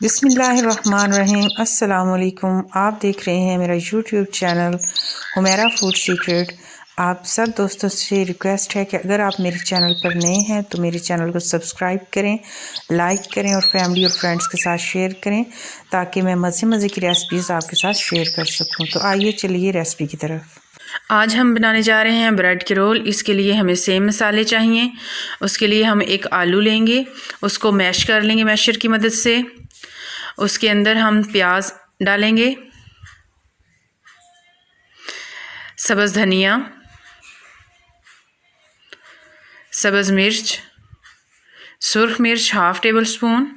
बिस्मिल्लाहिर्रहमानिर्रहीम। अस्सलामुअलैकुम। आप देख रहे हैं मेरा YouTube channel Humaira food secret. आप सब दोस्तों से रिक्वेस्ट है कि अगर आप मेरे चैनल पर नए हैं तो मेरे चैनल को सब्सक्राइब करें, लाइक करें और फैमिली और फ्रेंड्स के साथ शेयर करें ताकि मैं मज़े की रेसिपीज़ आपके साथ शेयर कर सकूं। तो आइए चलिए रेसिपी की तरफ। आज हम बनाने जा रहे हैं ब्रेड के रोल। इसके लिए हमें सेम मसाले चाहिए। उसके लिए हम एक आलू लेंगे, उसको मैश कर लेंगे मैशर की मदद से। उसके अंदर हम प्याज डालेंगे, सब्ज़ धनिया, सब्ज़ मिर्च, सुर्ख मिर्च हाफ़ टेबल स्पून,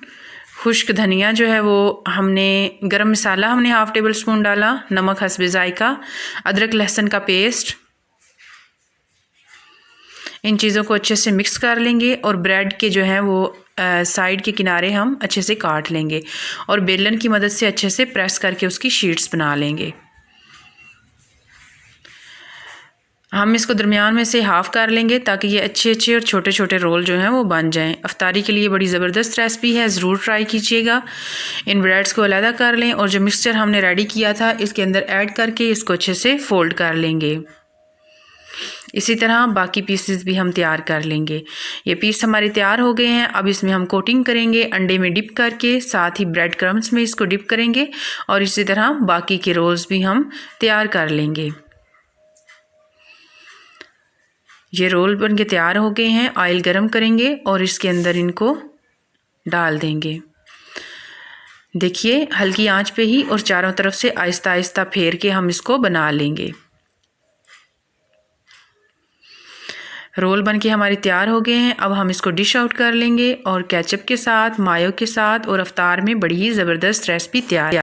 खुश्क धनिया जो है वो हमने, गरम मसाला हमने हाफ़ टेबल स्पून डाला, नमक हस्बे ज़ायका, अदरक लहसुन का पेस्ट। इन चीज़ों को अच्छे से मिक्स कर लेंगे और ब्रेड के जो है वो साइड के किनारे हम अच्छे से काट लेंगे और बेलन की मदद से अच्छे से प्रेस करके उसकी शीट्स बना लेंगे। हम इसको दरमियान में से हाफ़ कर लेंगे ताकि ये अच्छे और छोटे छोटे रोल जो हैं वो बन जाएं। अफ्तारी के लिए बड़ी ज़बरदस्त रेसिपी है, ज़रूर ट्राई कीजिएगा। इन ब्रेड्स को अलग कर लें और जो मिक्सचर हमने रेडी किया था इसके अंदर ऐड करके इसको अच्छे से फ़ोल्ड कर लेंगे। इसी तरह बाकी पीसेस भी हम तैयार कर लेंगे। ये पीस हमारे तैयार हो गए हैं। अब इसमें हम कोटिंग करेंगे अंडे में डिप करके, साथ ही ब्रेड क्रम्स में इसको डिप करेंगे और इसी तरह बाकी के रोल्स भी हम तैयार कर लेंगे। ये रोल बन के तैयार हो गए हैं। ऑयल गरम करेंगे और इसके अंदर इनको डाल देंगे। देखिए हल्की आंच पे ही और चारों तरफ से आहिस्ता आहिस्ता फेर के हम इसको बना लेंगे। रोल बनके हमारे तैयार हो गए हैं। अब हम इसको डिश आउट कर लेंगे और केचप के साथ, मायो के साथ और अफ्तार में बड़ी ही ज़बरदस्त रेसिपी तैयार।